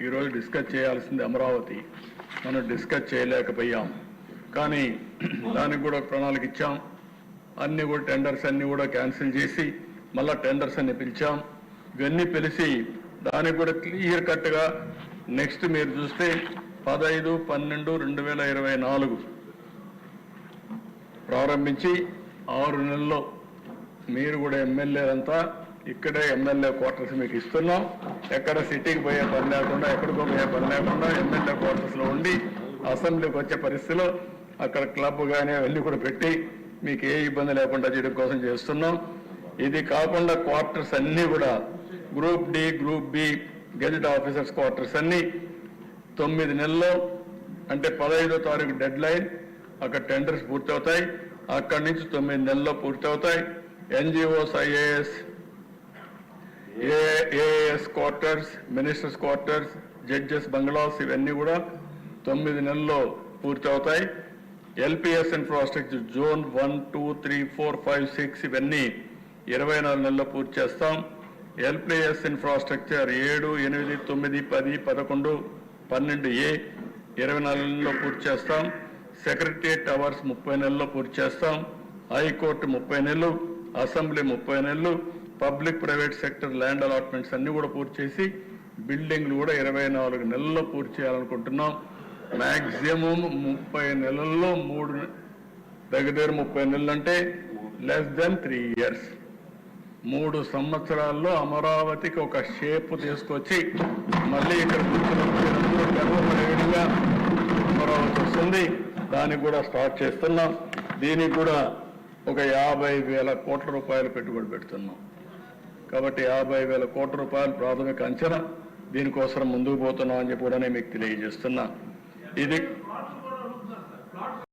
ఈరోజు డిస్కస్ చేయాల్సింది అమరావతి. మనం డిస్కస్ చేయలేకపోయాం. కానీ దానికి కూడా ప్రణాళిక ఇచ్చాం. అన్నీ కూడా టెండర్స్ అన్నీ కూడా క్యాన్సిల్ చేసి మళ్ళీ టెండర్స్ అన్ని పిలిచాం. ఇవన్నీ పిలిచి దానికి కూడా క్లియర్ కట్గా నెక్స్ట్ మీరు చూస్తే 15/12/2024 ప్రారంభించి 6 నెలల్లో మీరు కూడా ఎమ్మెల్యేలంతా ఇక్కడే ఎమ్మెల్యే క్వార్టర్స్ మీకు ఇస్తున్నాం. ఎక్కడ సిటీకి పోయే పని లేకుండా, ఎక్కడికో పోయే పని లేకుండా ఎమ్మెల్యే క్వార్టర్స్లో ఉండి అసెంబ్లీకి వచ్చే పరిస్థితిలో అక్కడ క్లబ్ కానీ అవన్నీ కూడా పెట్టి మీకు ఏ ఇబ్బంది లేకుండా చేయడం కోసం చేస్తున్నాం. ఇది కాకుండా క్వార్టర్స్ అన్నీ కూడా group D, group B gazette officers quarters అన్నీ 9 నెలల్లో, అంటే 15వ తారీఖు డెడ్ లైన్, అక్కడ టెండర్స్ పూర్తవుతాయి. అక్కడి నుంచి 9 నెలల్లో పూర్తవుతాయి. NGOs, AAS quarters, ministers quarters, judges bungalows ఇవన్నీ కూడా 9 నెలల్లో పూర్తవుతాయి. ఎల్పిఎస్ ఇన్ఫ్రాస్ట్రక్చర్ జోన్ 1, 2, 3, 4, 5, 6 ఇవన్నీ 24 నెలల్లో పూర్తి చేస్తాం. ఎల్పిఎస్ ఇన్ఫ్రాస్ట్రక్చర్ 7, 8, 9, 10, 11, 12A 24 నెలల్లో పూర్తి చేస్తాం. సెక్రటరియట్ టవర్స్ 30 నెలల్లో పూర్తి చేస్తాం. హైకోర్టు 30 నెలలు, అసెంబ్లీ 30 నెలలు, public private sector land allotments అన్ని కూడా పూర్తి చేసి బిల్డింగ్లు కూడా 24 నెలల్లో పూర్తి చేయాలనుకుంటున్నాం. మ్యాక్సిమం 30 నెలల్లో 3 దగ్గర 30 నెలలు అంటే లెస్ దెన్ 3 years 3 సంవత్సరాల్లో అమరావతికి ఒక షేప్ తీసుకొచ్చి మళ్ళీ ఇక్కడ గర్వపడేవిడిగా అమరావతి వస్తుంది. దానికి కూడా స్టార్ట్ చేస్తున్నాం. దీనికి కూడా ఒక 50,000 కోట్ల రూపాయలు పెట్టుబడి పెడుతున్నాం. కాబట్టి 50,000 కోట్ల రూపాయలు ప్రాథమిక అంచనా. దీనికోసం ముందుకు పోతున్నాం అని చెప్పి కూడా నేను మీకు తెలియజేస్తున్నా. ఇది